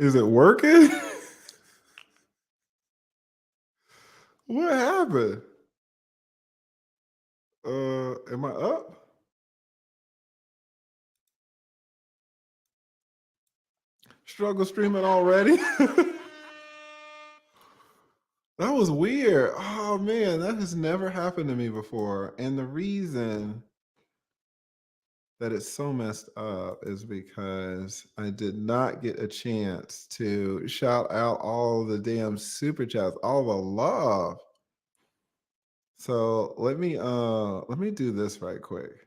Is it working? What happened? Am I up? Struggle streaming already? That was weird. Oh man, that has never happened to me before. And the reason that it's so messed up is because I did not get a chance to shout out all the damn super chats, all the love. So let me do this right quick.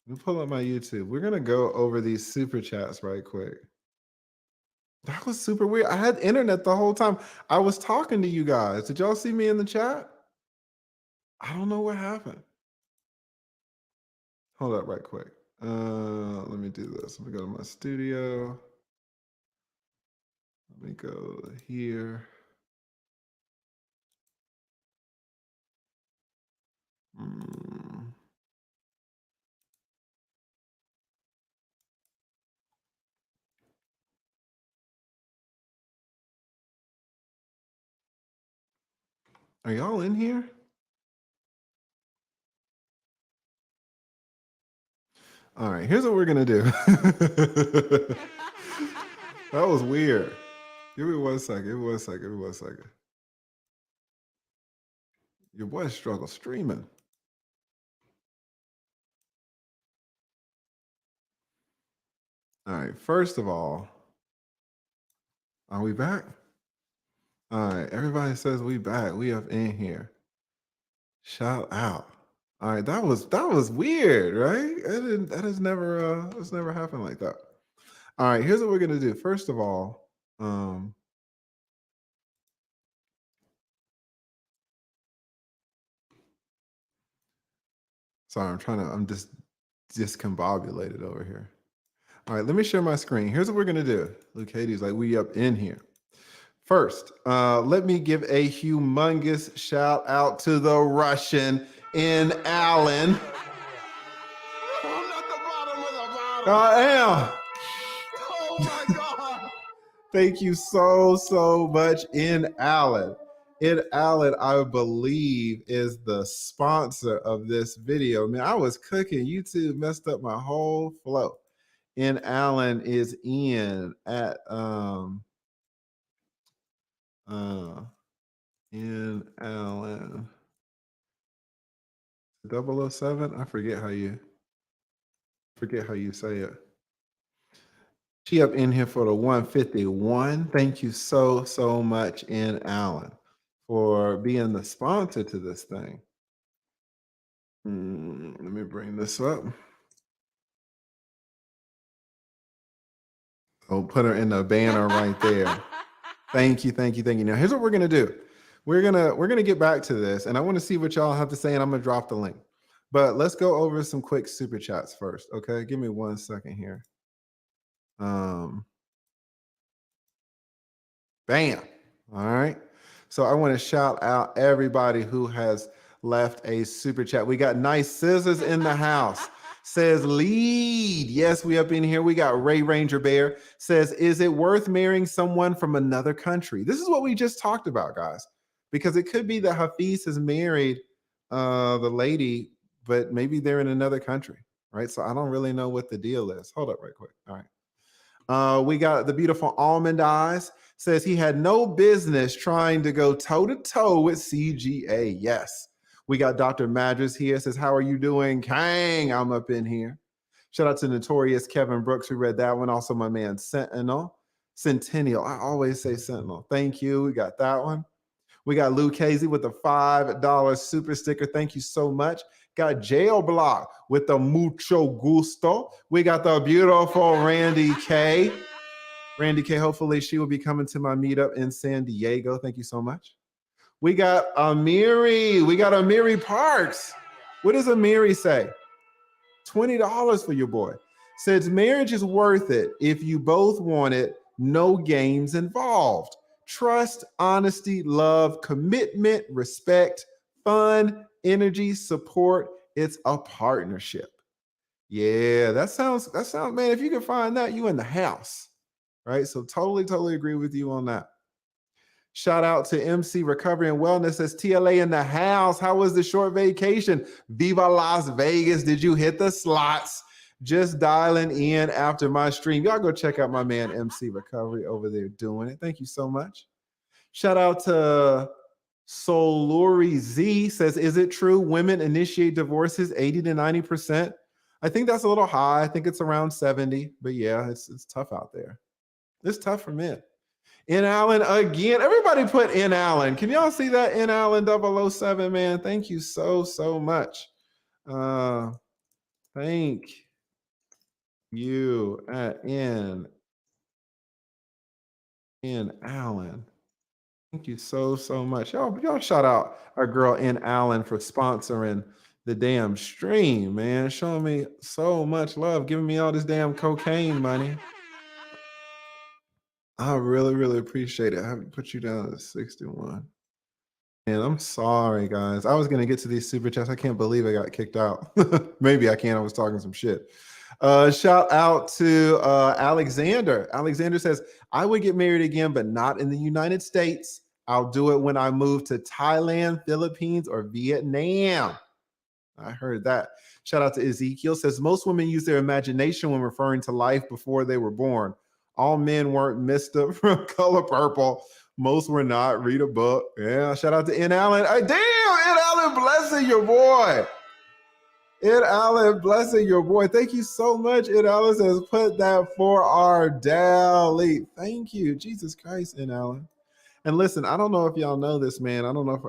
Let me pull up my YouTube. We're gonna go over these super chats right quick. That was super weird. I had internet the whole time. I was talking to you guys. Did y'all see me in the chat? I don't know what happened. Hold up right quick. Let me do this. Let me go to my studio. Let me go here. Are y'all in here? All right, here's what we're gonna do. That was weird. Give me 1 second. Give me 1 second. Give me 1 second. Your boy struggle streaming. All right, first of all, are we back? All right, everybody says we back. We up in here. Shout out. All right, that was weird, right? That has never that's never happened like that. All right, here's what we're gonna do. First of all, sorry, I'm just discombobulated over here. All right, let me share my screen. Here's what we're gonna do. Luke Hady's like, we up in here. First, let me give a humongous shout out to the Russian in Allen. I'm at the bottom of the bottom. I am. Oh my God. Thank you so much, in Allen. In Allen, I believe, is the sponsor of this video. Man, I was cooking. YouTube messed up my whole flow. In Allen is in at in Allen 007. I forget how you say it. She up in here for the 151. Thank you so much, in Allen, for being the sponsor to this thing. Let me bring this up. Oh, put her in the banner right there. Thank you. Now, here's what we're gonna do. We're gonna get back to this, and I want to see what y'all have to say, and I'm gonna drop the link. But let's go over some quick super chats first. Okay, give me 1 second here. Bam. All right. So I want to shout out everybody who has left a super chat. We got Nice Scissors in the house. Says lead. Yes, we up in here. We got Ray Ranger Bear. Says, is it worth marrying someone from another country? This is what we just talked about, guys. Because it could be that Hafeez has married the lady, but maybe they're in another country, right? So I don't really know what the deal is. Hold up right quick. All right. We got the beautiful Almond Eyes. Says he had no business trying to go toe-to-toe with CGA. Yes. We got Dr. Madras here. Says, how are you doing? Kang, I'm up in here. Shout out to Notorious Kevin Brooks, who read that one. Also, my man Sentinel. Centennial. I always say Sentinel. Thank you. We got that one. We got Lou Casey with the $5 super sticker. Thank you so much. Got Jail Block with the mucho gusto. We got the beautiful Randy K. Randy K, hopefully she will be coming to my meetup in San Diego. Thank you so much. We got Amiri. We got Amiri Parks. What does Amiri say? $20 for your boy. Says marriage is worth it if you both want it, no games involved. Trust, honesty, love, commitment, respect, fun, energy, support. It's a partnership. Yeah, that sounds, man, if you can find that, you in the house. right? So totally agree with you on that. Shout out to MC Recovery and Wellness. Says TLA in the house. How was the short vacation? Viva Las Vegas. Did you hit the slots? Just dialing in after my stream. Y'all go check out my man MC Recovery over there doing it. Thank you so much. Shout out to Soluri Z. Says, is it true women initiate divorces 80 to 90%? I think that's a little high. I think it's around 70. But yeah, it's tough out there. It's tough for men. N Allen again. Everybody put N Allen. Can y'all see that? N Allen 007, man. Thank you so much. Thank you at N Allen. Thank you so much. Y'all shout out our girl N Allen for sponsoring the damn stream, man. Showing me so much love, giving me all this damn cocaine money. I really appreciate it. I have to put you down at 61. And I'm sorry, guys. I was going to get to these super chats. I can't believe I got kicked out. Maybe I can. I was talking some shit. Shout out to Alexander. Alexander says, I would get married again, but not in the United States. I'll do it when I move to Thailand, Philippines, or Vietnam. I heard that. Shout out to Ezekiel. Says, most women use their imagination when referring to life before they were born. All men weren't Mr. from Color Purple. Most were not. Read a book. Yeah, shout out to N. Allen. Hey, damn, N. Allen, blessing your boy. N. Allen, blessing your boy. Thank you so much. N. Allen says, put that for our daily. Thank you. Jesus Christ, N. Allen. And listen, I don't know if y'all know this, man. I don't know if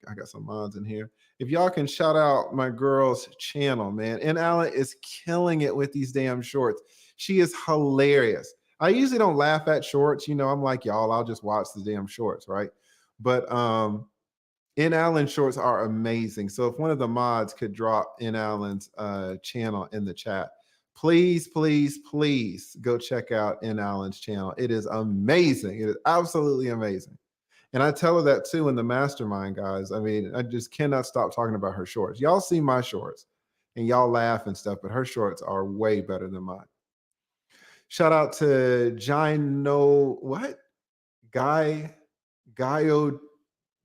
I got some mods in here. If y'all can shout out my girl's channel, man. N. Allen is killing it with these damn shorts. She is hilarious. I usually don't laugh at shorts. You know, I'm like, y'all, I'll just watch the damn shorts, right? But N. Allen shorts are amazing. So if one of the mods could drop N. Allen's channel in the chat, please go check out N. Allen's channel. It is amazing. It is absolutely amazing. And I tell her that too in the mastermind, guys. I mean, I just cannot stop talking about her shorts. Y'all see my shorts and y'all laugh and stuff, but her shorts are way better than mine. Shout out to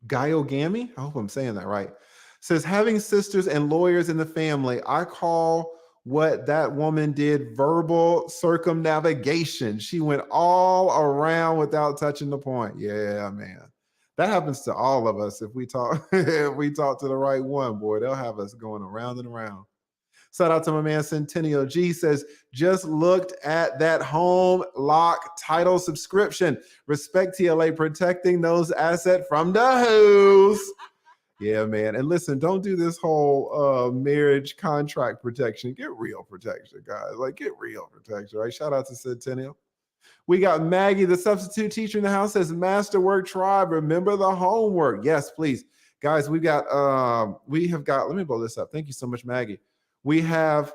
Gayogami. I hope I'm saying that right. Says, having sisters and lawyers in the family, I call what that woman did verbal circumnavigation. She went all around without touching the point. Yeah, man. That happens to all of us if we talk if we talk to the right one, boy. They'll have us going around and around. Shout out to my man Centennial G. Says, just looked at that home lock title subscription. Respect TLA, protecting those assets from the who's. Yeah, man. And listen, don't do this whole marriage contract protection. Get real protection, guys. Like, get real protection, right? Shout out to Centennial. We got Maggie, the substitute teacher in the house, says, Masterwork Tribe, remember the homework. Yes, please. Guys, we have got, let me blow this up. Thank you so much, Maggie. We have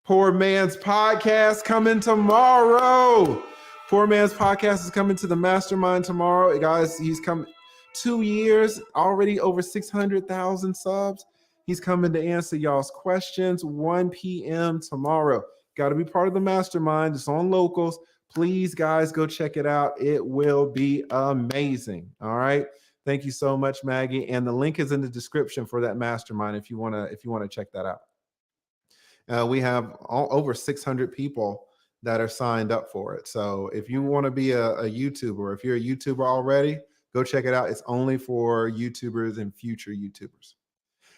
Poor Man's Podcast coming tomorrow. Poor Man's Podcast is coming to the Mastermind tomorrow. Guys, he's come 2 years, already over 600,000 subs. He's coming to answer y'all's questions, 1 p.m. tomorrow. Got to be part of the Mastermind. It's on Locals. Please, guys, go check it out. It will be amazing. All right. Thank you so much, Maggie. And the link is in the description for that Mastermind if you want to check that out. We have over 600 people that are signed up for it. So if you want to be a YouTuber, if you're a YouTuber already, go check it out. It's only for YouTubers and future YouTubers.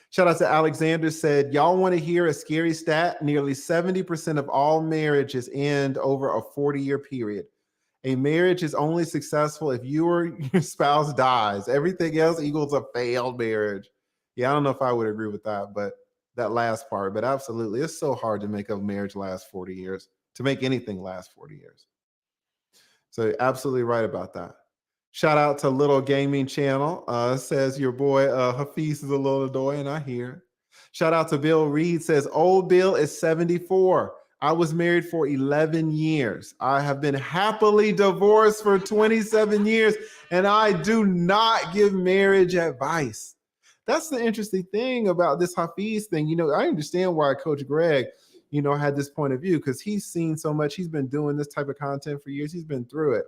Shout out to Alexander, said, y'all want to hear a scary stat? Nearly 70% of all marriages end over a 40-year period. A marriage is only successful if you or your spouse dies. Everything else equals a failed marriage. Yeah, I don't know if I would agree with that, but that last part, but absolutely. It's so hard to make a marriage last 40 years, to make anything last 40 years. So absolutely right about that. Shout out to Little Gaming Channel. Says your boy Hafeez is a little annoying, I hear. Shout out to Bill Reed, says old Bill is 74. I was married for 11 years. I have been happily divorced for 27 years, and I do not give marriage advice. That's the interesting thing about this Hafeez thing. You know, I understand why Coach Greg, had this point of view because he's seen so much. He's been doing this type of content for years. He's been through it.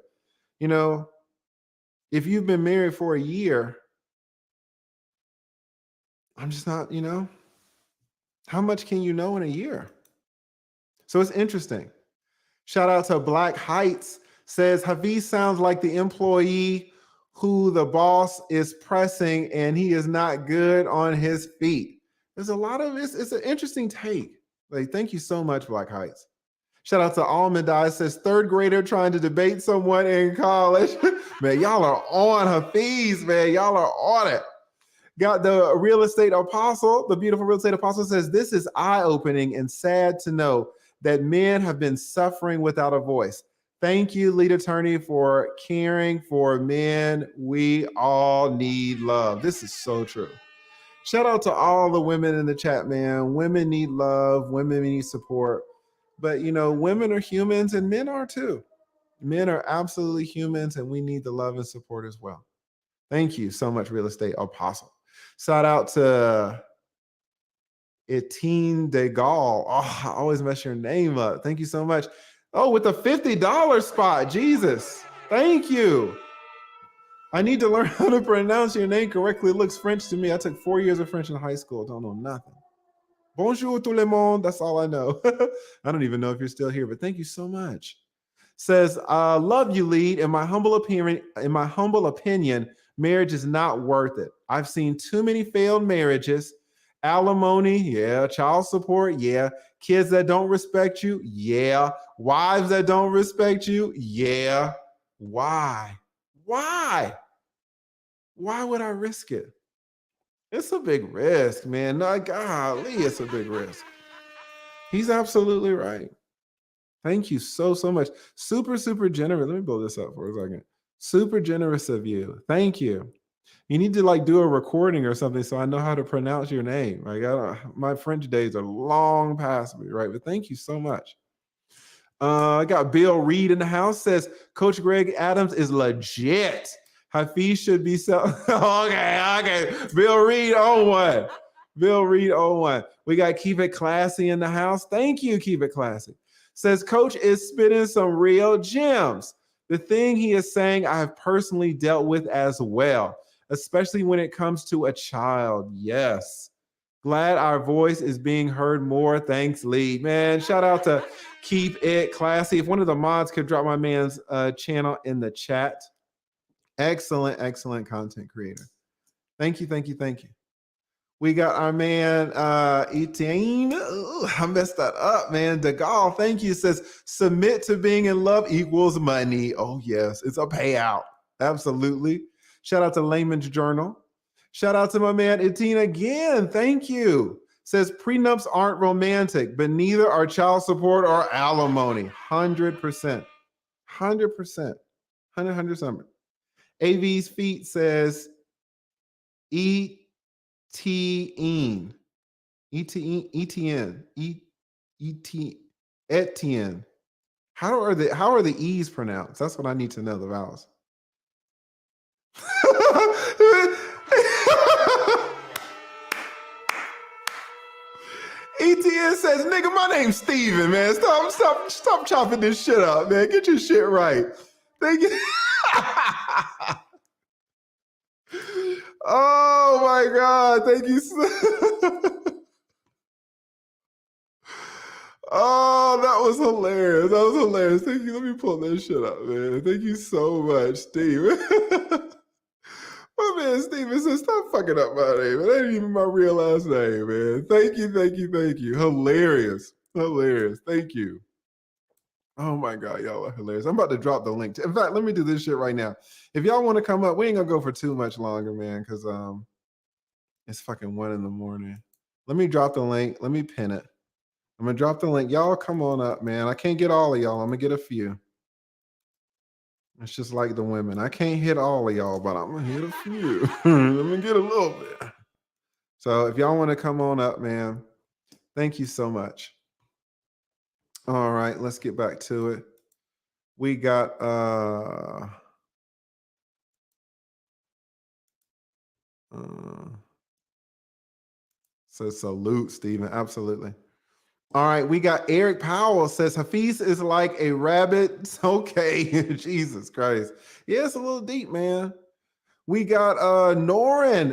If you've been married for a year, I'm just not, how much can you know in a year? So it's interesting. Shout out to Black Heights, says Hafeez sounds like the employee who the boss is pressing and he is not good on his feet. There's a lot of this. It's an interesting take. Like, thank you so much, Black Heights. Shout out to Almond Eye, says third grader trying to debate someone in college. Man, y'all are on Hafeez, man. Y'all are on it. Got the real estate apostle, the beautiful real estate apostle says, this is eye-opening and sad to know that men have been suffering without a voice. Thank you, lead attorney, for caring for men. We all need love. This is so true. Shout out to all the women in the chat, man. Women need love. Women need support. But, women are humans and men are too. Men are absolutely humans and we need the love and support as well. Thank you so much, real estate apostle. Shout out to Etienne de Gaulle. Oh, I always mess your name up. Thank you so much. Oh, with the $50 spot. Jesus. Thank you. I need to learn how to pronounce your name correctly. It looks French to me. I took 4 years of French in high school. Don't know nothing. Bonjour tout le monde. That's all I know. I don't even know if you're still here, but thank you so much. Says, love you, lead. In my humble opinion, marriage is not worth it. I've seen too many failed marriages. Alimony, yeah. Child support, yeah. Kids that don't respect you, yeah. Wives that don't respect you, yeah. Why? Why would I risk it? It's a big risk, man. No, golly, it's a big risk. He's absolutely right. Thank you so much. Super, super generous. Let me blow this up for a second. Super generous of you. Thank you. You need to do a recording or something so I know how to pronounce your name. My French days are long past me, right? But thank you so much. I got Bill Reed in the house, says Coach Greg Adams is legit. Hafeez should be okay. Bill Reed on one. Bill Reed on one. We got Keep It Classy in the house. Thank you, Keep It Classy. Says Coach is spitting some real gems. The thing he is saying I have personally dealt with as well, especially when it comes to a child. Yes. Glad our voice is being heard more. Thanks, Lee. Man, shout out to Keep It Classy. If one of the mods could drop my man's channel in the chat. Excellent, excellent content creator. Thank you, thank you, thank you. We got our man, Etienne. Ooh, I messed that up, man. De Gaulle, thank you. Says, submit to being in love equals money. Oh, yes, it's a payout. Absolutely. Shout out to Layman's Journal. Shout out to my man, Etienne again. Thank you. Says, prenups aren't romantic, but neither are child support or alimony. 100%. 100%. 100%. AV's feet says, Etienne. Etienne. How are the E's pronounced? That's what I need to know, the vowels. ETN says, nigga, my name's Steven, man. Stop chopping this shit up, man. Get your shit right. Thank you. Oh my God. Thank you. Oh, that was hilarious. That was hilarious. Thank you. Let me pull that shit up, man. Thank you so much, Steve. My man Steven says, stop fucking up my name. It ain't even my real last name, man. Thank you, thank you, thank you. Hilarious. Hilarious. Thank you. Oh my God, y'all are hilarious. I'm about to drop the link. In fact, let me do this shit right now. If y'all want to come up, we ain't gonna go for too much longer, man, because it's fucking 1 a.m. Let me drop the link. Let me pin it. I'm gonna drop the link. Y'all come on up, man. I can't get all of y'all. I'm gonna get a few. It's just like the women. I can't hit all of y'all, but I'm gonna hit a few. I'm gonna get a little bit. So if y'all want to come on up, man, thank you so much. All right, let's get back to it. We got so salute, Stephen. Absolutely. All right, we got Eric Powell says Hafeez is like a rabbit. Okay, Jesus Christ. Yeah, it's a little deep, man. We got Norin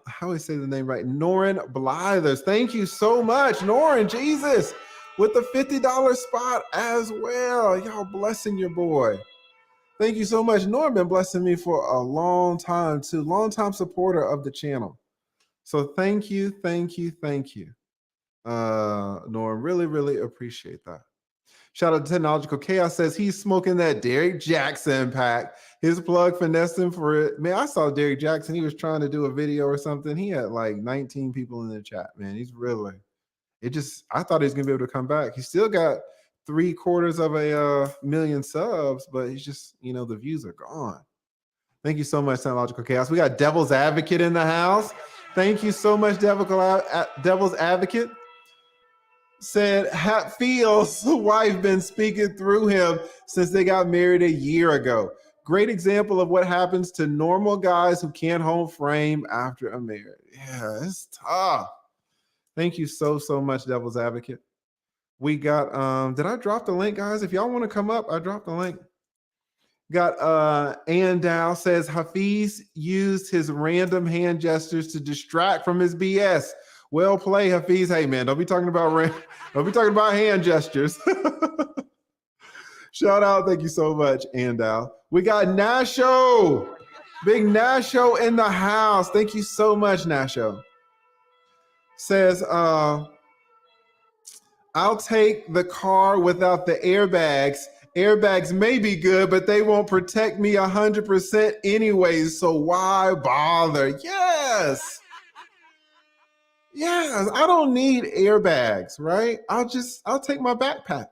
how do I say the name right? Norin Blithers. Thank you so much, Norin. Jesus, with the $50 spot as well. Y'all blessing your boy. Thank you so much. Norin been blessing me for a long time too. Long time supporter of the channel. So thank you, thank you, thank you. Norm, really, really appreciate that. Shout out to Technological Chaos says he's smoking that Derek Jackson pack. His plug finessed him for it. Man, I saw Derek Jackson. He was trying to do a video or something. He had like 19 people in the chat, man. He's really, I thought he was going to be able to come back. He still got 3/4 of a million subs, but he's just, the views are gone. Thank you so much, Technological Chaos. We got Devil's Advocate in the house. Thank you so much, Devil's Advocate. Said Hafeez's wife been speaking through him since they got married a year ago. Great example of what happens to normal guys who can't hold frame after a marriage. Yeah, it's tough. Thank you so much, Devil's Advocate. We got, did I drop the link, guys? If y'all want to come up, I dropped the link. Got Andow says Hafeez used his random hand gestures to distract from his BS. Well played, Hafeez. Hey man, don't be talking about hand gestures. Shout out, thank you so much, Andow. We got Nasho, big Nasho in the house. Thank you so much, Nasho. Says, I'll take the car without the airbags. Airbags may be good, but they won't protect me 100% anyways, so why bother? Yes. Yes, I don't need airbags, right? I'll take my backpack.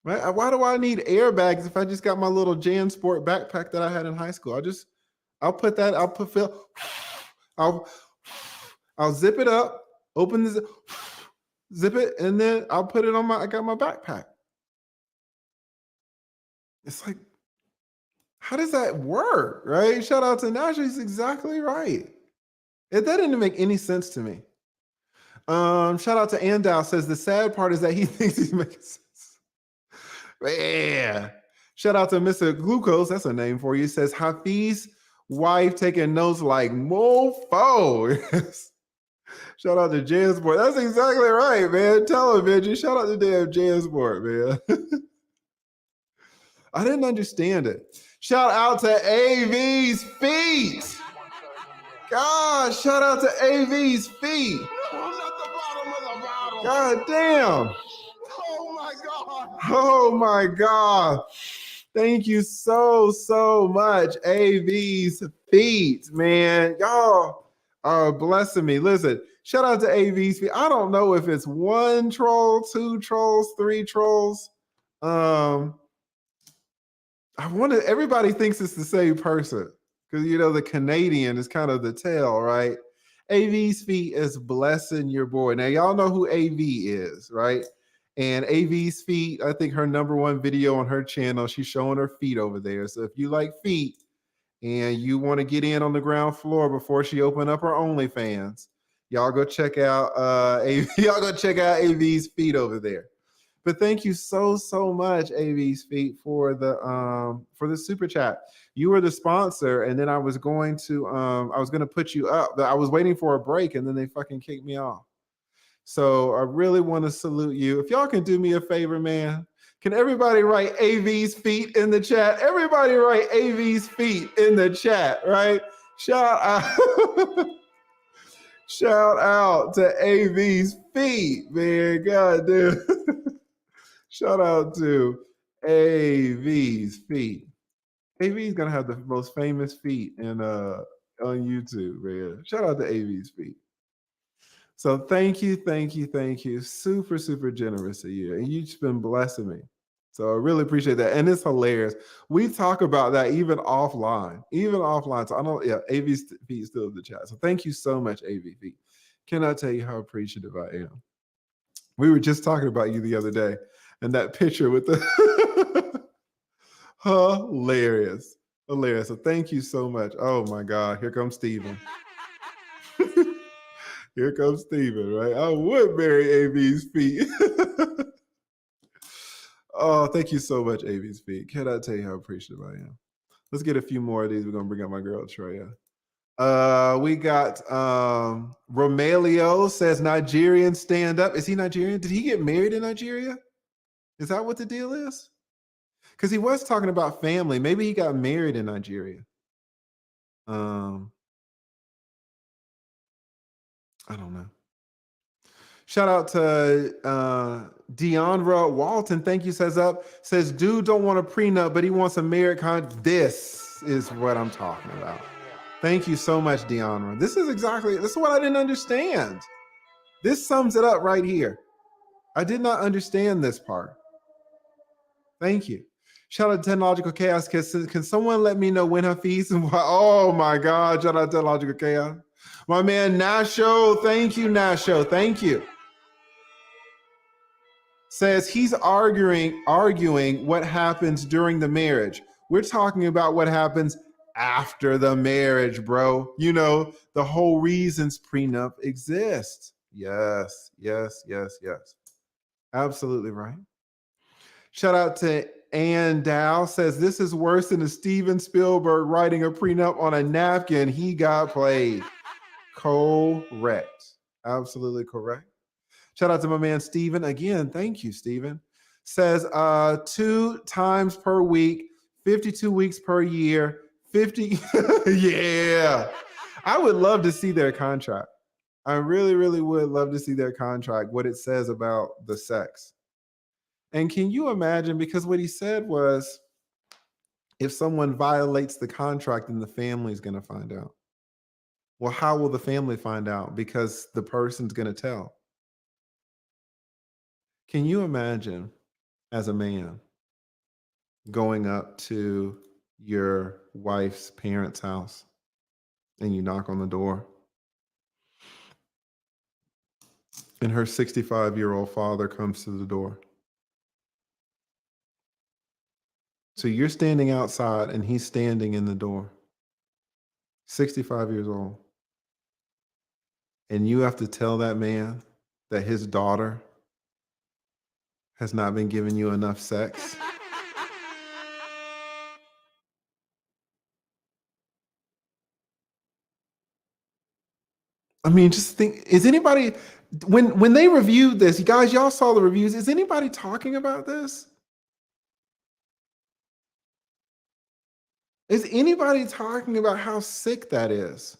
Right? Why do I need airbags if I just got my little JanSport backpack that I had in high school? I'll zip it up, open this, zip it, and then I'll put it on I got my backpack. It's like, how does that work, right? Shout out to Nasha, he's exactly right. That didn't make any sense to me. Shout out to Andow says the sad part is that he thinks he's making sense. Yeah. Shout out to Mr. Glucose, that's a name for you. He says Hafeez's wife taking notes like mofo. Shout out to JanSport. That's exactly right, man. Television. Shout out to damn JanSport, man. I didn't understand it. Shout out to AV's feet. God, shout out to AV's feet. God damn. Oh my God. Oh my God. Thank you so much, AV's feet, man. Y'all are blessing me. Listen, shout out to AV's feet. I don't know if it's 1 troll, 2 trolls, 3 trolls. Everybody thinks it's the same person because, the Canadian is kind of the tail, right? AV's feet is blessing your boy. Now, y'all know who AV is, right? And AV's feet, I think her #1 video on her channel, she's showing her feet over there. So if you like feet and you want to get in on the ground floor before she open up her OnlyFans, y'all go check out y'all go check out AV's feet over there. But thank you so much, AV's feet, for the super chat. You were the sponsor, and then I was going to put you up. I was waiting for a break, and then they fucking kicked me off. So I really want to salute you. If y'all can do me a favor, man, can everybody write AV's feet in the chat? Everybody write AV's feet in the chat, right? Shout out. Shout out to AV's feet, man. God damn. Shout out to AV's feet. AV's gonna have the most famous feet on YouTube, man. Shout out to AV's feet. So thank you. Super generous of you. And you've just been blessing me. So I really appreciate that. And it's hilarious. We talk about that even offline. So AV's feet still in the chat. So thank you so much, AV feet. Cannot tell you how appreciative I am. We were just talking about you the other day. And that picture with the hilarious. So thank you so much. Oh my God, here comes Steven. Here comes Steven, right? I would marry AB's feet. Oh, thank you so much, AB's feet. Can I tell you how appreciative I am? Let's get a few more of these. We're going to bring up my girl, Treya. We got Romelio says Nigerian stand up. Is he Nigerian? Did he get married in Nigeria? Is that what the deal is? Because he was talking about family. Maybe he got married in Nigeria. I don't know. Shout out to Deandra Walton. Thank you. Says dude don't want a prenup, but he wants a married contract. This is what I'm talking about. Thank you so much, Deandra. This is what I didn't understand. This sums it up right here. I did not understand this part. Thank you. Shout out to Technological Chaos. Can someone let me know when Hafeez and why? Oh my God. Shout out to Technological Chaos. My man Nasho. Thank you, Nasho. Thank you. Says he's arguing what happens during the marriage. We're talking about what happens after the marriage, bro. You know, the whole reasons prenup exists. Yes. Absolutely right. Shout out to Ann Dow. Says this is worse than a Steven Spielberg writing a prenup on a napkin. He got played. Correct. Absolutely correct. Shout out to my man Steven. Again, thank you, Steven. Says 2 times per week, 52 weeks per year, 50. Yeah. I would love to see their contract. I really, really would love to see their contract, what it says about the sex. And can you imagine, because what he said was, if someone violates the contract, then the family is going to find out. Well, how will the family find out? Because the person's going to tell. Can you imagine, as a man, going up to your wife's parents' house and you knock on the door and her 65-year-old father comes to the door? So you're standing outside and he's standing in the door, 65 years old. And you have to tell that man that his daughter has not been giving you enough sex. I mean, just think, is anybody, when they reviewed this, guys, y'all saw the reviews, is anybody talking about this? Is anybody talking about how sick that is?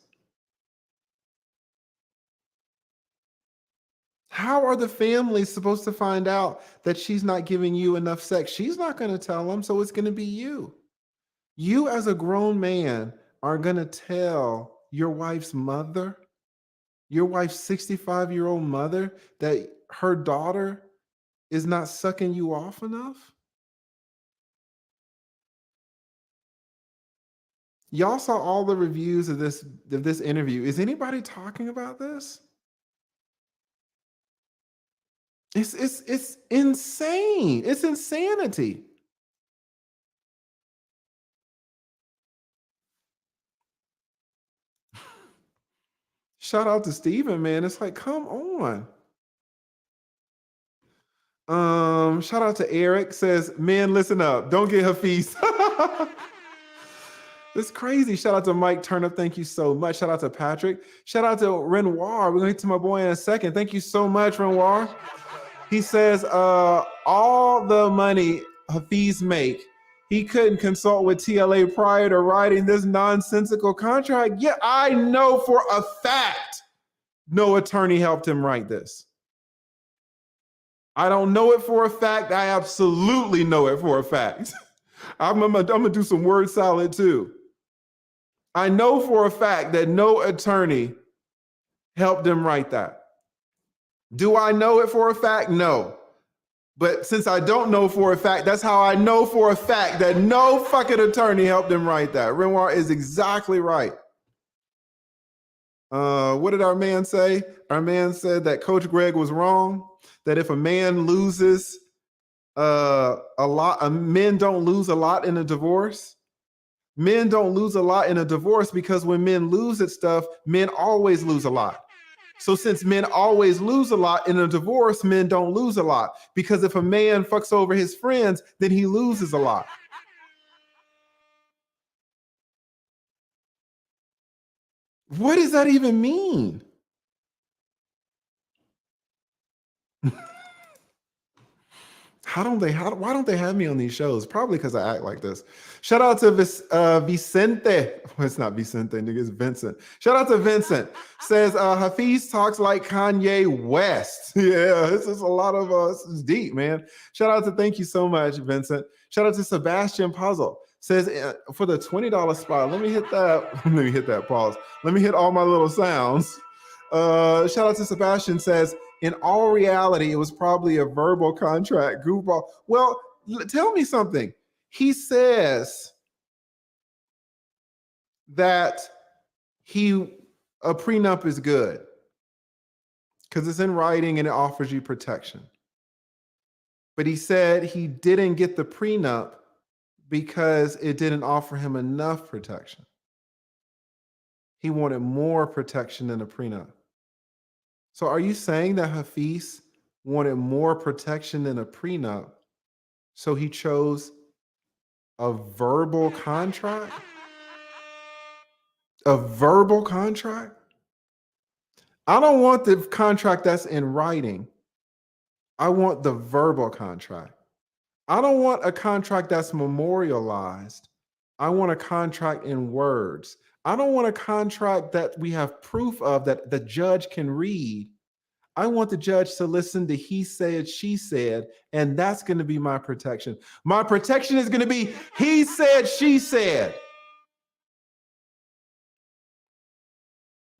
How are the families supposed to find out that she's not giving you enough sex? She's not going to tell them, so it's going to be you. You as a grown man are going to tell your wife's mother, your wife's 65-year-old mother, that her daughter is not sucking you off enough? Y'all saw all the reviews of this interview. Is anybody talking about this? It's insane. It's insanity. Shout out to Steven, man. It's like, come on. Shout out to Eric. Says, men, listen up. Don't get Hafeez. It's crazy. Shout out to Mike Turner. Thank you so much. Shout out to Patrick. Shout out to Renoir. We're going to get to my boy in a second. Thank you so much, Renoir. He says, all the money Hafeez make, he couldn't consult with TLA prior to writing this nonsensical contract. Yeah, I know for a fact no attorney helped him write this. I don't know it for a fact. I absolutely know it for a fact. I'm gonna do some word salad too. I know for a fact that no attorney helped him write that. Do I know it for a fact? No. But since I don't know for a fact, that's how I know for a fact that no fucking attorney helped him write that. Renoir is exactly right. What did our man say? Our man said that Coach Greg was wrong, that if a man loses a lot, men don't lose a lot in a divorce. Men don't lose a lot in a divorce because when men lose at stuff, men always lose a lot. So since men always lose a lot in a divorce, men don't lose a lot. Because if a man fucks over his friends, then he loses a lot. What does that even mean? Why don't they have me on these shows? Probably because I act like this. Shout out to Vicente. Well, it's not Vicente, nigga, it's Vincent. Shout out to Vincent. Says Hafeez talks like Kanye West. Yeah, this is a lot of this is deep, man. Shout out to thank you so much, Vincent. Shout out to Sebastian Puzzle. Says for the $20 spot, let me hit that. Let me hit that pause. Let me hit all my little sounds. Shout out to Sebastian. Says, in all reality, it was probably a verbal contract. Goofball. Well, tell me something. He says that a prenup is good because it's in writing and it offers you protection. But he said he didn't get the prenup because it didn't offer him enough protection. He wanted more protection than a prenup. So are you saying that Hafeez wanted more protection than a prenup, so he chose a verbal contract? A verbal contract? I don't want the contract that's in writing. I want the verbal contract. I don't want a contract that's memorialized. I want a contract in words. I don't want a contract that we have proof of that the judge can read. I want the judge to listen to he said, she said, and that's going to be my protection. My protection is going to be he said, she said.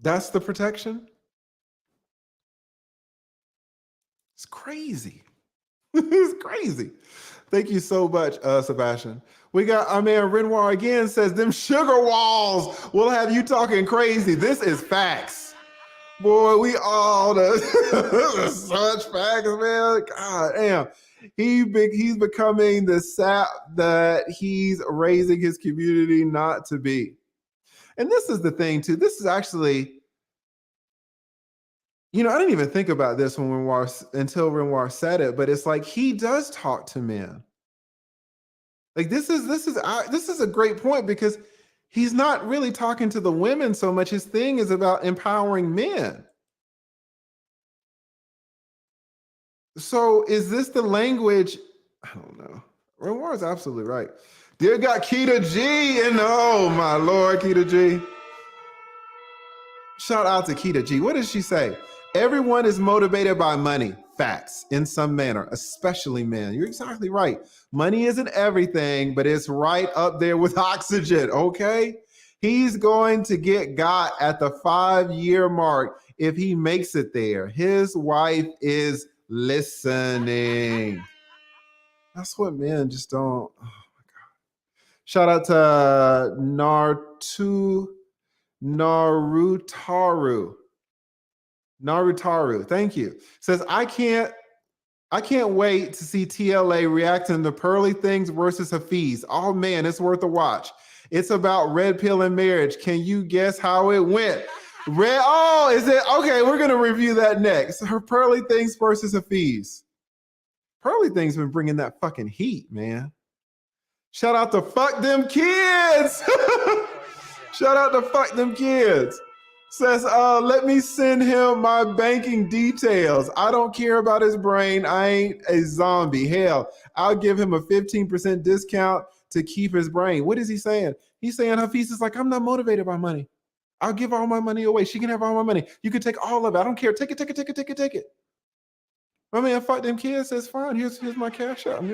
That's the protection? It's crazy. It's crazy. Thank you so much, Sebastian. We got our man Renoir again says, them sugar walls will have you talking crazy. This is facts. Boy, we all such facts, man. God damn. He's becoming the sap that he's raising his community not to be. And this is the thing, too. This is actually, I didn't even think about this until Renoir said it, but it's like he does talk to men. Like this is a great point because he's not really talking to the women so much. His thing is about empowering men. So is this the language? I don't know. Renoir is absolutely right. Dear God, Keita G, and oh my Lord, Keita G. Shout out to Keita G. What does she say? Everyone is motivated by money. Facts in some manner, especially men. You're exactly right. Money isn't everything, but it's right up there with oxygen, okay? He's going to get got at the 5-year mark if he makes it there. His wife is listening. That's what men just don't. Oh my God. Shout out to Narutaru. Thank you. Says, I can't wait to see TLA reacting to Pearly Things versus Hafeez. Oh man, it's worth a watch. It's about red pill and marriage. Can you guess how it went? Is it? Okay, we're going to review that next. Her Pearly Things versus Hafeez. Pearly Things been bringing that fucking heat, man. Shout out to Fuck Them Kids. Shout out to Fuck Them Kids. Says, let me send him my banking details. I don't care about his brain. I ain't a zombie. Hell, I'll give him a 15% discount to keep his brain. What is he saying? He's saying Hafeez is like, I'm not motivated by money. I'll give all my money away. She can have all my money. You can take all of it. I don't care. Take it. My man, Fuck Them Kids says, fine. Here's my cash out.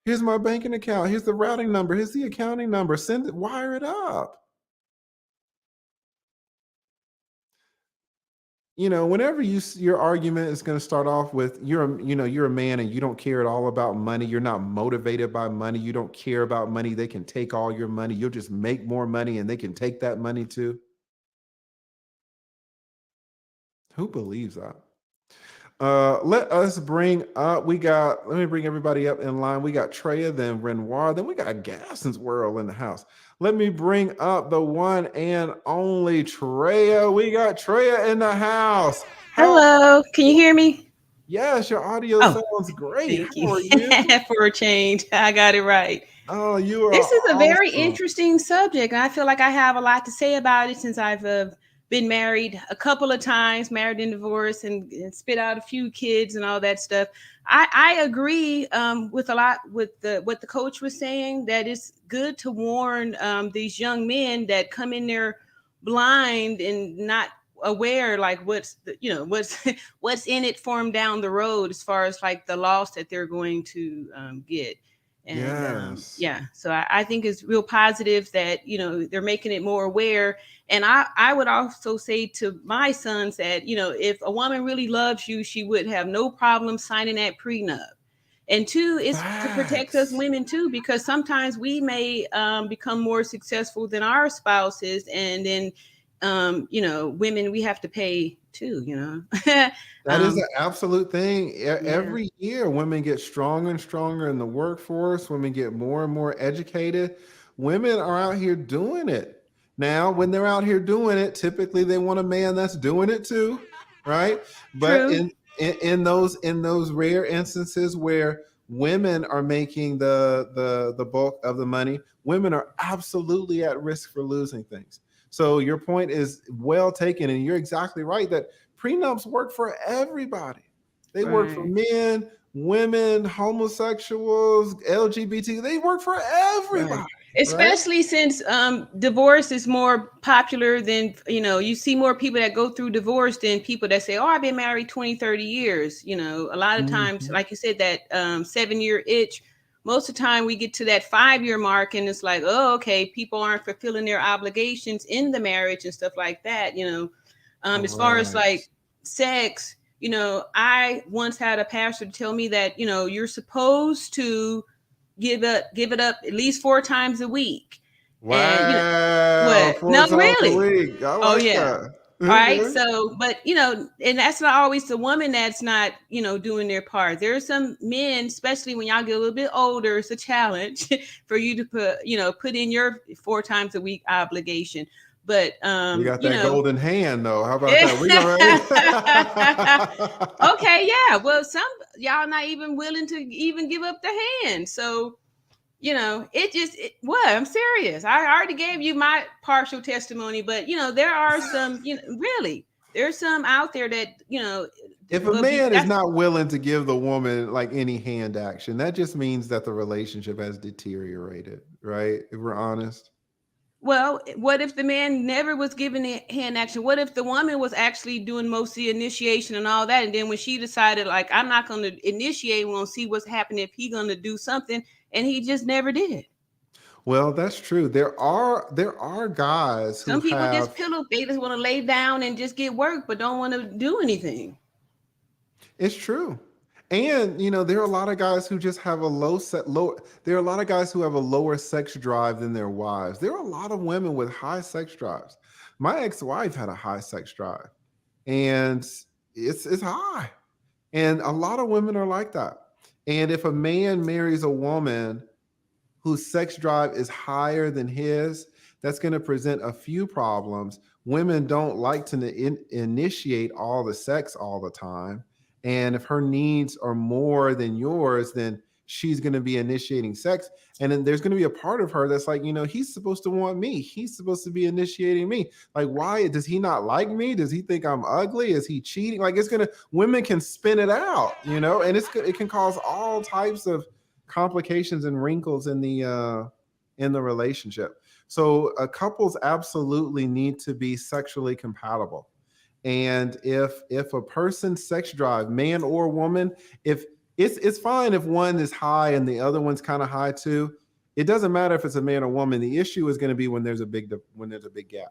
Here's my banking account. Here's the routing number. Here's the accounting number. Send it. Wire it up. Whenever your argument is going to start off with you're a man and you don't care at all about money. You're not motivated by money. You don't care about money. They can take all your money. You'll just make more money and they can take that money too. Who believes that? Let us bring up, let me bring everybody up in line. We got Treya, then Renoir, then we got Gaston's World in the house. Let me bring up the one and only Treya. We got Treya in the house. How? Hello, can you hear me? Yes, your audio Oh, sounds great. thank How you. are you? For a change, I got it right. Oh, you This are is a very awesome. interesting subject, and I feel like I have a lot to say about it since I've been married a couple of times, married and divorced, and spit out a few kids and all that stuff. I agree with a lot with what the coach was saying, that it's good to warn these young men that come in there blind and not aware, like what's what's what's in it for them down the road, as far as like the loss that they're going to get. And Yes. yeah, so I think it's real positive that they're making it more aware. And I would also say to my sons that if a woman really loves you, she would have no problem signing that prenup. And two, is to protect us Facts. women too, because sometimes we may become more successful than our spouses, and then women, we have to pay too. That is an absolute thing. Yeah, Every year, women get stronger and stronger in the workforce. Women get more and more educated. Women are out here doing it. Now, when they're out here doing it, typically they want a man that's doing it too, right? But true. in those rare instances where women are making the bulk of the money, women are absolutely at risk for losing things. So your point is well taken, and you're exactly right that prenups work for everybody. They work for Right. men, women, homosexuals, LGBT. They work for everybody, Right. right? Especially since divorce is more popular than, you see more people that go through divorce than people that say, oh, I've been married 20, 30 years. A lot of times, Mhm. like you said, that 7 year itch, most of the time we get to that 5 year mark and it's like, oh, okay, people aren't fulfilling their obligations in the marriage and stuff like that. As far as Correct. like sex, I once had a pastor tell me that, you're supposed to give it up at least 4 times a week. And Wow, what? four No, times a really. week. I Oh like yeah. that. All right. Okay. So, but and that's not always the woman that's not, doing their part. There are some men, especially when y'all get a little bit older, it's a challenge for you to put in your 4 times a week obligation. But You got that golden hand, though. How about that? We gonna okay, yeah. Well, some y'all not even willing to even give up the hand. So what? I'm serious. I already gave you my partial testimony, but there are some, really, there's some out there that if a will be. man is That's not willing to give the woman like any hand action, that just means that the relationship has deteriorated, right? If we're honest. Well, what if the man never was given the hand action? What if the woman was actually doing most of the initiation and all that, and then when she decided, like, I'm not going to initiate, we're going to see what's happening if he going to do something, and he just never did. Well, that's true. There are guys who Some people just have. pillow. They just want to lay down and just get work, but don't want to do anything. It's true. And there are a lot of guys who just have a low. There are a lot of guys who have a lower sex drive than their wives. There are a lot of women with high sex drives. My ex-wife had a high sex drive, and it's high. And a lot of women are like that. And if a man marries a woman whose sex drive is higher than his, that's going to present a few problems. Women don't like to initiate all the sex all the time. And if her needs are more than yours, then she's going to be initiating sex. And then there's going to be a part of her that's like, he's supposed to want me. He's supposed to be initiating me. Like, why does he not like me? Does he think I'm ugly? Is he cheating? Like, women can spin it out, and it can cause all types of complications and wrinkles in the relationship. So couples absolutely need to be sexually compatible. And if a person's sex drive, man or woman, if it's fine if one is high and the other one's kind of high too. It doesn't matter if it's a man or woman. The issue is going to be when there's a big gap,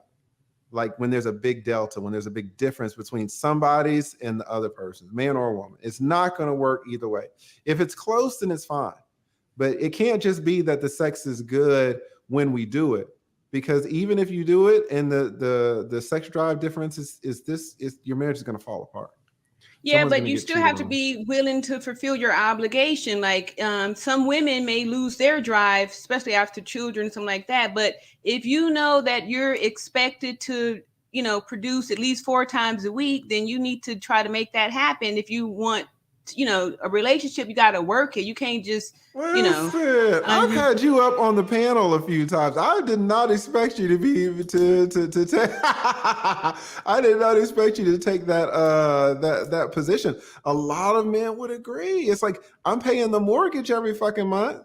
like when there's a big delta, when there's a big difference between somebody's and the other person's, man or woman. It's not going to work either way. If it's close, then it's fine. But it can't just be that the sex is good when we do it, because even if you do it and the sex drive difference is your marriage is going to fall apart. Yeah, Someone's but gonna you get still cheated have to on. be willing to fulfill your obligation. Like some women may lose their drive, especially after children, something like that. But if you know that you're expected to, produce at least 4 times a week, then you need to try to make that happen. If you want, a relationship, you got to work it. You can't just, Listen, I've you had you up on the panel a few times. I did not expect you to be to take. I did not expect you to take that position. A lot of men would agree. It's like I'm paying the mortgage every fucking month,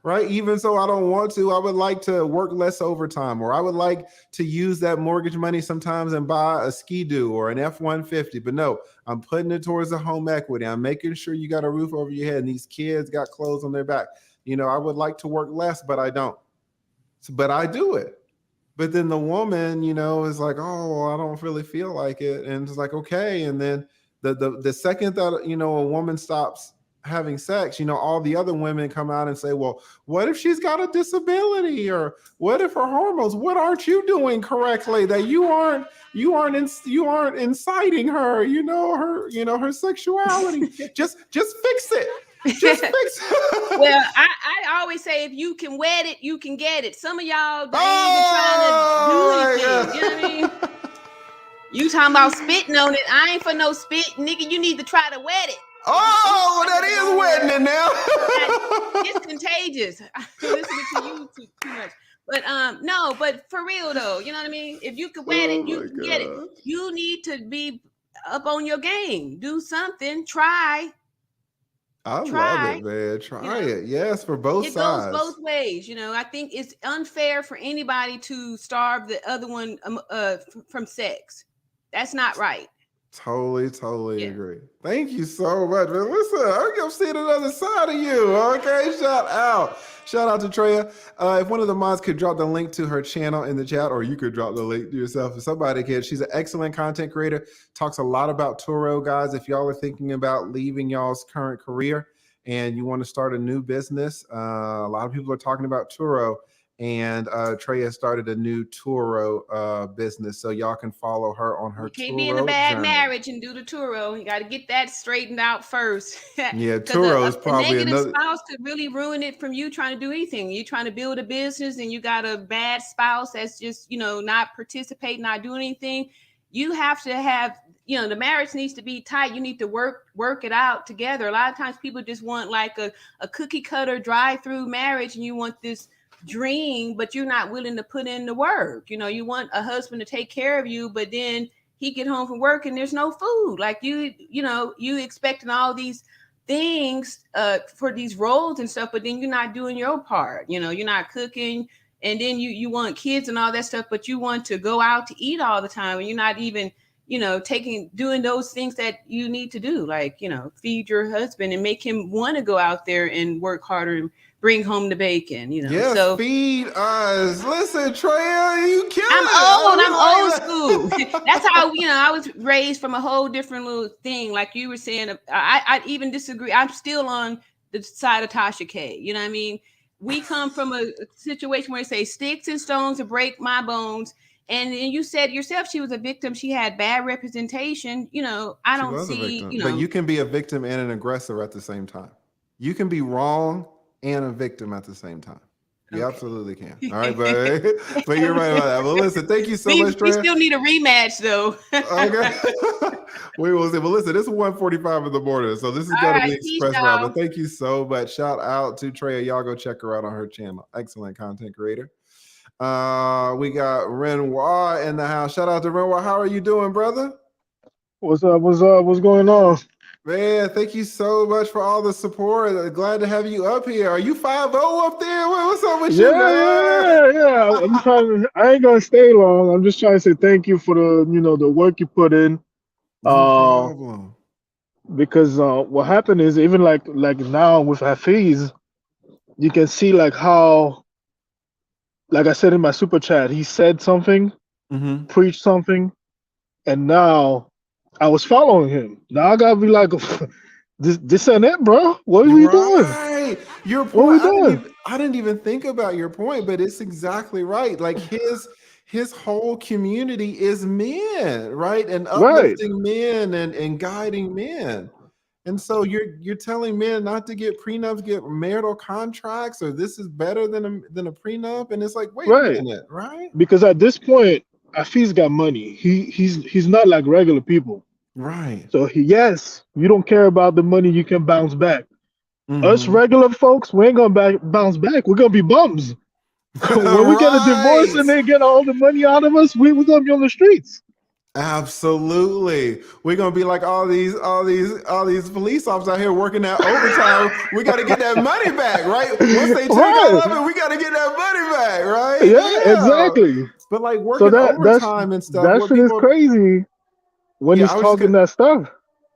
right? Even so, I don't want to. I would like to work less overtime, or I would like to use that mortgage money sometimes and buy a Ski-Doo or an F-150. But no, I'm putting it towards the home equity. I'm making sure you got a roof over your head and these kids got clothes on their back. I would like to work less, but I don't. But I do it. But then the woman, is like, oh, well, I don't really feel like it. And it's like, okay. And then the second that, a woman stops having sex, all the other women come out and say, well, what if she's got a disability? Or what if her hormones, what aren't you doing correctly? That you aren't inciting her, her sexuality. Just fix it. Just fix it. Well, I always say if you can wet it, you can get it. Some of y'all they ain't even trying to do anything. You know what I mean? You talking about spitting on it. I ain't for no spit, nigga. You need to try to wet it. Oh, that is wetting it now. It's contagious. I'm listening to you too much. But no, but for real though, you know what I mean? If you can wet it, you can get it. You need to be up on your game. Do something. Try. Love it, man. Try it. Yes, for both sides. It goes both ways. I think it's unfair for anybody to starve the other one from sex. That's not right. Totally agree. Thank you so much, man. Listen, I'm seeing another side of you. Okay, shout out to Treya. If one of the mods could drop the link to her channel in the chat, or you could drop the link to yourself if somebody can. She's an excellent content creator, talks a lot about Turo, guys. If y'all are thinking about leaving y'all's current career and you want to start a new business, a lot of people are talking about Turo. And Treya started a new Turo business, so y'all can follow her on her Turo journey. You can't be in a bad marriage and do the Turo. You got to get that straightened out first. Yeah, Turo is probably a negative spouse could really ruin it from you trying to do anything. You trying to build a business and you got a bad spouse that's just not participating, not doing anything. You have to have the marriage needs to be tight. You need to work it out together. A lot of times people just want like a cookie cutter drive-through marriage, and you want this dream, but you're not willing to put in the work. You want a husband to take care of you, but then he get home from work and there's no food. Like you expecting all these things for these roles and stuff, but then you're not doing your part. You're not cooking, and then you want kids and all that stuff, but you want to go out to eat all the time, and you're not even doing those things that you need to do, like feed your husband and make him want to go out there and work harder and bring home the bacon, Yes, so feed us. Listen, Treya, you killing I'm old school. That's how, I was raised from a whole different little thing. Like you were saying, I even disagree. I'm still on the side of Tasha K. You know what I mean? We come from a situation where they say sticks and stones to break my bones. And you said yourself, she was a victim. She had bad representation. I don't see, But you can be a victim and an aggressor at the same time. You can be wrong and a victim at the same time. You absolutely can. All right, but you're right about that. Well, listen, thank you so much, Treya. We still need a rematch, though. Okay. We will see. Well, listen, it's 1:45 in the morning, so this is going to be express round. But thank you so much. Shout out to Treya. Y'all go check her out on her channel. Excellent content creator. We got Renoir in the house. Shout out to Renoir. How are you doing, brother? What's up? What's going on? Man, thank you so much for all the support. Glad to have you up here. Are you 5-0 up there? What's up with you, man? Yeah. I'm trying to. I ain't gonna stay long. I'm just trying to say thank you for the work you put in. No problem. Because what happened is even like now with Hafeez, you can see like how, like I said in my super chat, he said something, preached something, and now I was following him. Now I gotta be like, this and that, bro. What are we doing? Your point. I didn't even think about your point, but it's exactly right. Like his whole community is men, right? And Right. uplifting men and guiding men. And so you're telling men not to get prenups, get marital contracts, or this is better than a prenup. And it's like, wait a Right. minute, right? Because at this point, Hafeez got money. He's not like regular people. Right. So yes, you don't care about the money, you can bounce back. Us Mm-hmm. regular folks, we ain't gonna bounce back. We're gonna be bums. When we get a divorce Right. and they get all the money out of us, we're gonna be on the streets. Absolutely. We're gonna be like all these police officers out here working that overtime. We gotta get that money back, right? Once they take all of it, we gotta get that money back, right? Yeah, exactly. But like So working overtime and stuff, that what shit is people crazy when yeah, he's talking that stuff.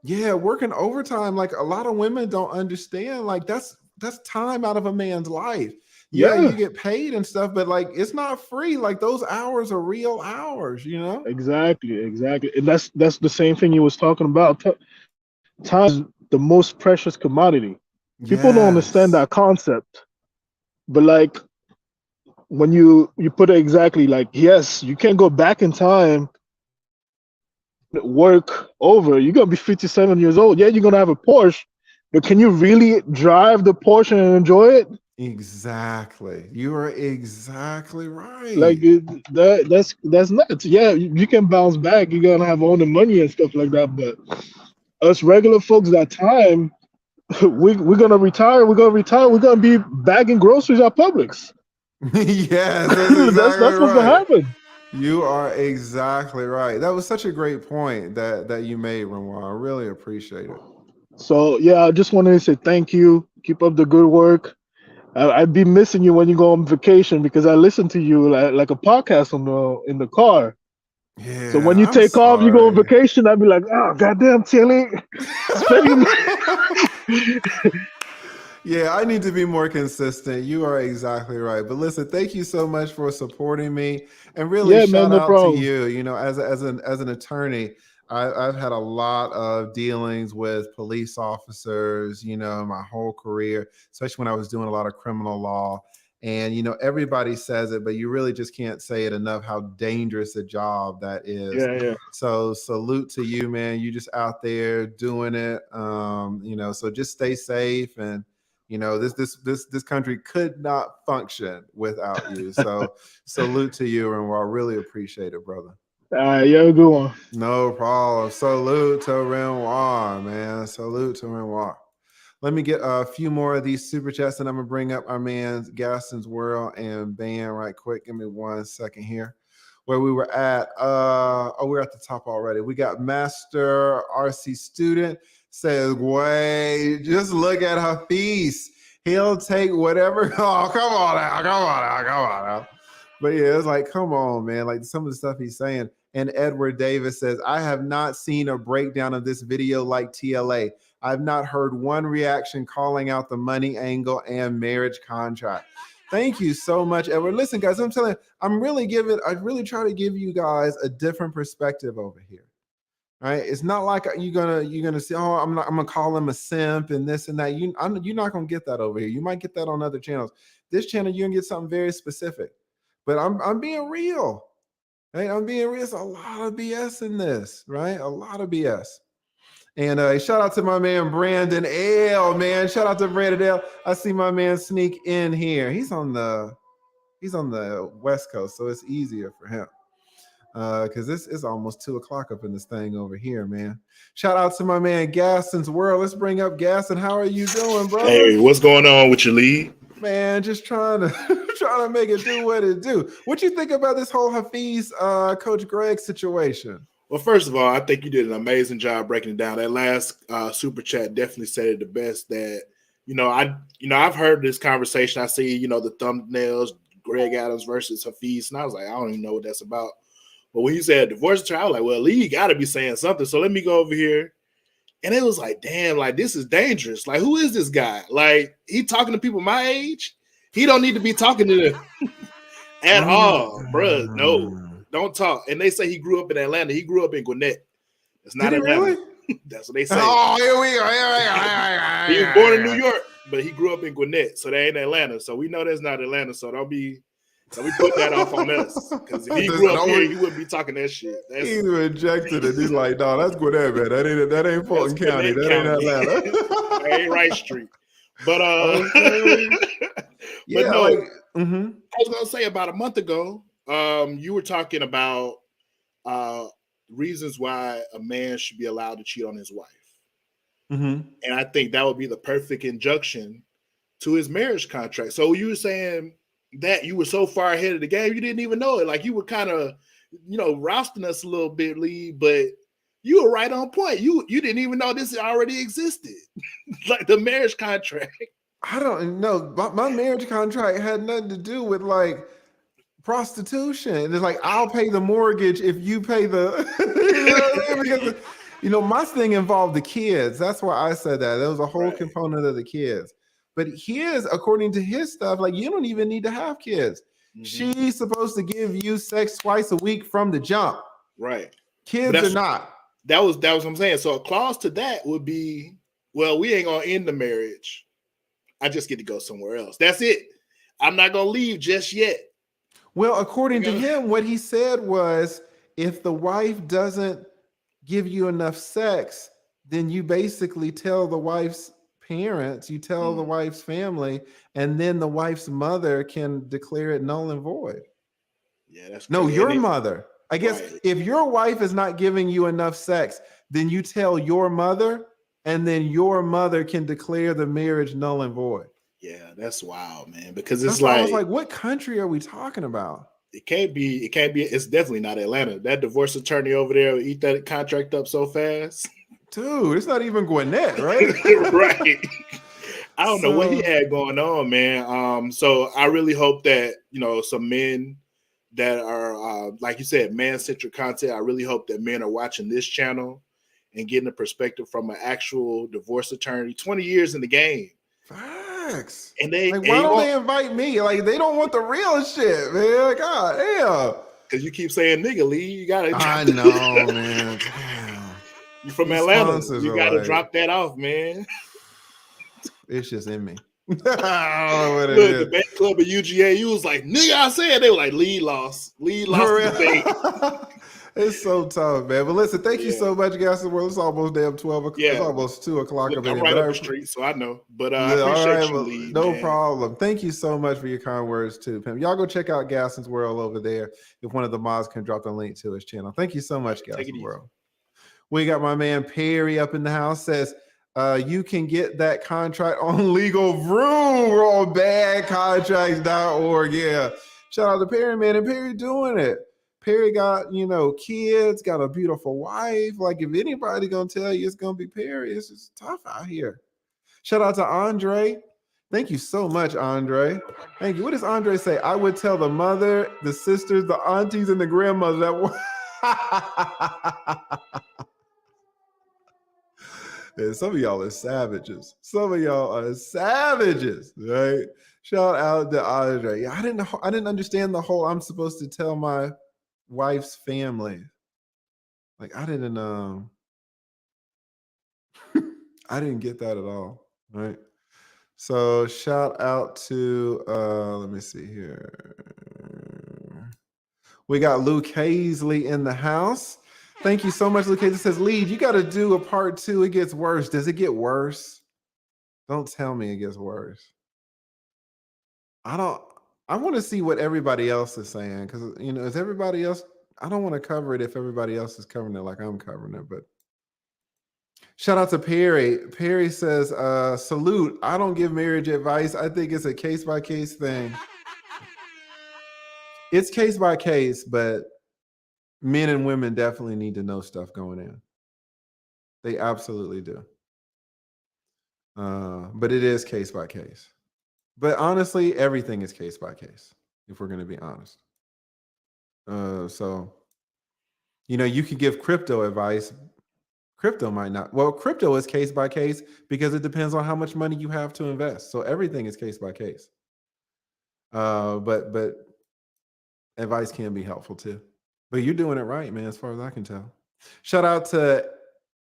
yeah, working overtime, like a lot of women don't understand. Like that's time out of a man's life. Yeah, Yeah, you get paid and stuff, but like it's not free. Like those hours are real hours, you know? exactly. And that's the same thing you was talking about. Time is the most precious commodity. People don't understand Yes. that concept. But like when you put it exactly, like yes, you can't go back in time, work over. You're gonna be 57 years old. Yeah, you're gonna have a Porsche, but can you really drive the Porsche and enjoy it? Exactly. You are exactly Like right. that's nuts. Yeah, you can bounce back. You're gonna have all the money and stuff like that. But us regular folks, that time, we're gonna retire. We're gonna retire. We're gonna be bagging groceries at Publix. Yes, that's exactly That's what's gonna right. happen. You are exactly right. That was such a great point that you made, Renoir. I really appreciate it. So yeah, I just wanted to say thank you. Keep up the good work. I'd be missing you when you go on vacation because I listen to you like a podcast in the car. So when you Yeah, I'm take off, you go on sorry. vacation. I'd be like, oh goddamn, Tilly, spending. Yeah, I need to be more consistent. You are exactly right. But listen, thank you so much for supporting me, and really Yeah, man, shout no out to problem. you. You know, as an attorney, I've had a lot of dealings with police officers. You know, my whole career, especially when I was doing a lot of criminal law. And you know, everybody says it, but you really just can't say it enough how dangerous a job that is. Yeah, yeah. So salute to you, man. You just out there doing it. You know, so just stay safe, and you know, this country could not function without you. So salute to you, and I really appreciate it, brother. All right, you have a good one. No problem. Salute to Renoir, man. Salute to Renoir. Let me get a few more of these super chats, and I'm gonna bring up our man Gaston's World and Ban right quick. Give me 1 second here. Where we were at, we're at the top already. We got Master RC Student says, wait, just look at Hafeez. He'll take whatever. Oh, come on now, come on now, come on now. But yeah, it's like, come on, man. Like some of the stuff he's saying. And Edward Davis says, I have not seen a breakdown of this video like TLA. I've not heard one reaction calling out the money angle and marriage contract. Thank you so much, Edward. Listen, guys, I'm telling you, I really try to give you guys a different perspective over here. Right? It's not like you're gonna say, oh, I'm gonna call him a simp and this and that. You're not gonna get that over here. You might get that on other channels. This channel, you're gonna get something very specific. But I'm being real. Right? I'm being real. There's a lot of BS in this, right? A lot of BS. And shout out to my man Brandon L. Man, shout out to Brandon L. I see my man sneak in here. He's on the West Coast, so it's easier for him. Because this is almost 2:00 up in this thing over here, man. Shout out to my man Gaston's World. Let's bring up Gaston. How are you doing, brother? Hey, what's going on with your lead? Man, just trying to make it do what it do. What you think about this whole Hafeez Coach Greg situation? Well, first of all, I think you did an amazing job breaking it down. That last super chat definitely said it the best. That I've heard this conversation. I see the thumbnails, Greg Adams versus Hafeez, and I was like, I don't even know what that's about. But when you said divorce attorney, I was like, well, Lee got to be saying something. So let me go over here. And it was like, damn, like this is dangerous. Like, who is this guy? Like, he talking to people my age. He don't need to be talking to them at all, bro. No, don't talk. And they say he grew up in Atlanta. He grew up in Gwinnett. It's not Atlanta. Really? That's what they say. Oh, here we go. He was born in New York, but he grew up in Gwinnett, so they ain't Atlanta. So we know that's not Atlanta. So don't be So we put that off on us. Because if he Just grew up don't- here, he wouldn't be talking that shit. That's He rejected it. He's like, no, that's Gwinnett, man. That ain't Fulton County. That ain't Atlanta. That ain't Rice Street. But Okay. Yeah, but no, like, I was gonna say about a month ago, you were talking about reasons why a man should be allowed to cheat on his wife. And I think that would be the perfect injunction to his marriage contract. So you were saying that you were so far ahead of the game, you didn't even know it. Like you were kind of, rousting us a little bit, Lee, but you were right on point. You didn't even know this already existed. Like the marriage contract. I don't know. My marriage contract had nothing to do with like prostitution. It's like, I'll pay the mortgage if you pay the, because, my thing involved the kids. That's why I said that. There was a whole component of the kids. But his, according to his stuff, like you don't even need to have kids. She's supposed to give you sex twice a week from the jump. Right. Kids are not. That was what I'm saying. So a clause to that would be, well, we ain't gonna end the marriage. I just get to go somewhere else. That's it. I'm not gonna leave just yet. Well, according to him, what he said was, if the wife doesn't give you enough sex, then you basically tell the wife's parents, you tell the wife's family, and then the wife's mother can declare it null and void. Yeah, that's no, crazy. your mother. I guess if your wife is not giving you enough sex, then you tell your mother, and then your mother can declare the marriage null and void. Yeah, that's wild, man. Because it's I was like, what country are we talking about? It can't be. It's definitely not Atlanta. That divorce attorney over there will eat that contract up so fast. Dude, it's not even Gwinnett, right? Right. I don't know what he had going on, man. So I really hope that, some men that are, like you said, man-centric content, I really hope that men are watching this channel and getting a perspective from an actual divorce attorney, 20 years in the game. Facts. And they like, why don't they invite me? Like, they don't want the real shit, man. God damn. Because you keep saying nigga, Lee. You gotta. I know, man. Damn. You from Atlanta. You gotta drop that off, man. It's just in me. I don't know what it Look, is. the band club at UGA, you was like, nigga, I said. They were like, Lee lost. Lee lost the debate. It's so tough, man. But listen, thank you so much, guys. It's almost damn 12 o'clock. It's almost 2 o'clock. Look, I'm right up the street, so I know. But I appreciate you, Lee. No man. problem. Thank you so much for your kind words, too, Pim. Y'all go check out Gaston's World over there. If one of the mods can drop the link to his channel. Thank you so much, Gaston's World. We got my man Perry up in the house. Says, you can get that contract on Legal Vroom. We're on badcontracts.org. Yeah. Shout out to Perry, man. And Perry doing it. Perry got, kids, got a beautiful wife. Like, if anybody gonna tell you it's gonna be Perry, it's just tough out here. Shout out to Andre. Thank you so much, Andre. Thank you. What does Andre say? I would tell the mother, the sisters, the aunties, and the grandmothers that yeah, some of y'all are savages. Some of y'all are savages, right? Shout out to Andre. Yeah, I didn't understand the whole I'm supposed to tell my wife's family. Like, I didn't I didn't get that at all, right? So shout out to let me see here. We got Luke Hazley in the house. Thank you so much, Luke Hazley. Says, Lead, you got to do a part 2. It gets worse. Does it get worse? Don't tell me it gets worse. I want to see what everybody else is saying, because is everybody else, I don't want to cover it if everybody else is covering it like I'm covering it. But shout out to Perry. Perry says, salute. I don't give marriage advice. I think it's a case-by-case thing. It's case by case, but men and women definitely need to know stuff going in. They absolutely do. But it is case by case. But honestly, everything is case by case, if we're going to be honest. So, you can give crypto advice. Crypto might not. Well, crypto is case by case because it depends on how much money you have to invest. So everything is case by case. But advice can be helpful too. But you're doing it right, man, as far as I can tell. Shout out to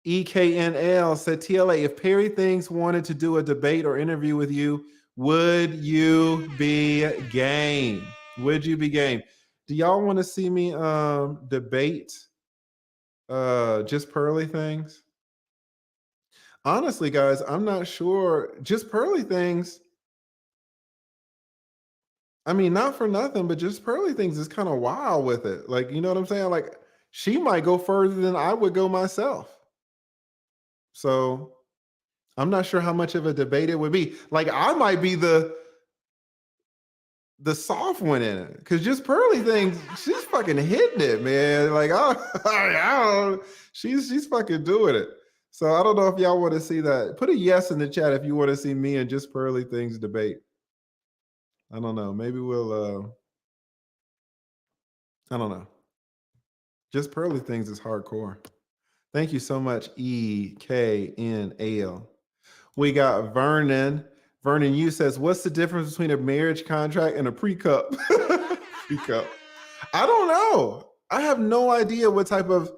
EKNL. Said, TLA, if Perry Things wanted to do a debate or interview with you, would you be game? Would you be game? Do y'all want to see me debate just pearly things? Honestly, guys, I'm not sure. Just pearly things. I mean, not for nothing, but just pearly things is kind of wild with it. Like, you know what I'm saying? Like, she might go further than I would go myself. So I'm not sure how much of a debate it would be. Like, I might be the soft one in it, because just pearly things, she's fucking hitting it, man. Like, I don't, she's fucking doing it. So I don't know if y'all want to see that. Put a yes in the chat if you want to see me and just pearly things debate. I don't know. Maybe we'll I don't know. Just pearly things is hardcore. Thank you so much, EKNL. We got Vernon. Vernon U says, what's the difference between a marriage contract and a precup? Precup. I don't know. I have no idea what type of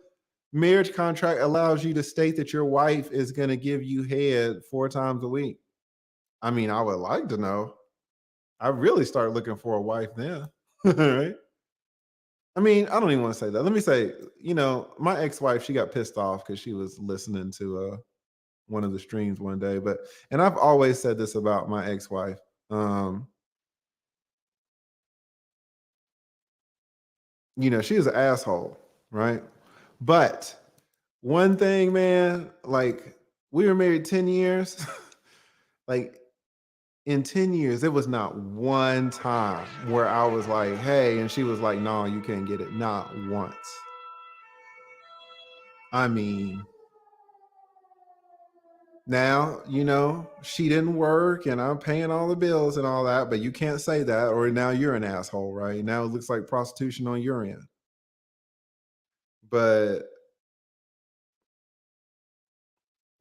marriage contract allows you to state that your wife is going to give you head 4 times a week. I mean, I would like to know. I really start looking for a wife then, right? I mean, I don't even want to say that. Let me say, you know, my ex-wife, she got pissed off because she was listening to one of the streams one day. And I've always said this about my ex-wife. You know, she is an asshole, right? But one thing, man, like, we were married 10 years. Like, in 10 years, it was not one time where I was like, hey, and she was like, no, you can't get it. Not once. I mean, now, you know, she didn't work and I'm paying all the bills and all that, but you can't say that, or now you're an asshole, right? Now it looks like prostitution on your end. But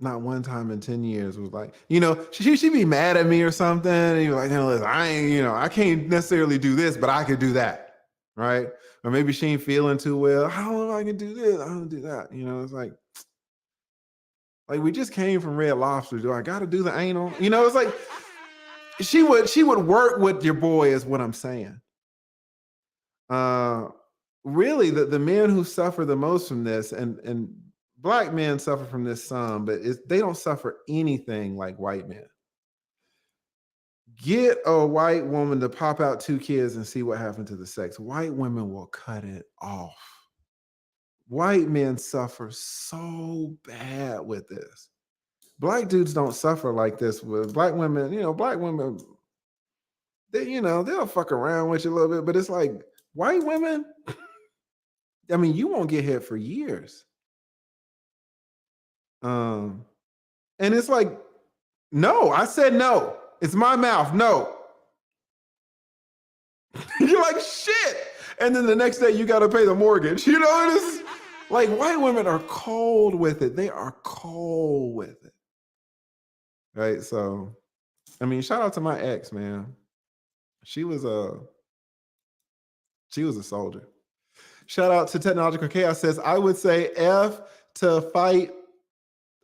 not one time in 10 years was like, you know, she'd be mad at me or something. And you're like, no, listen, I ain't, you know, I can't necessarily do this, but I could do that, right? Or maybe she ain't feeling too well. I don't know if I can do this. I don't do that. You know, it's like we just came from Red Lobster. Do I got to do the anal? You know, it's like she would work with your boy is what I'm saying. Really, the men who suffer the most from this, and Black men suffer from this some, but they don't suffer anything like white men. Get a white woman to pop out 2 kids and see what happened to the sex. White women will cut it off. White men suffer so bad with this. Black dudes don't suffer like this with Black women. You know, Black women, they, you know, they'll fuck around with you a little bit, but it's like white women, I mean, you won't get hit for years. And it's like, no, I said no. It's my mouth. No. You're like, shit. And then the next day you got to pay the mortgage. You know, it is like white women are cold with it. They are cold with it. Right. So, I mean, shout out to my ex, man. She was a soldier. Shout out to Technological Chaos says, I would say F to fight.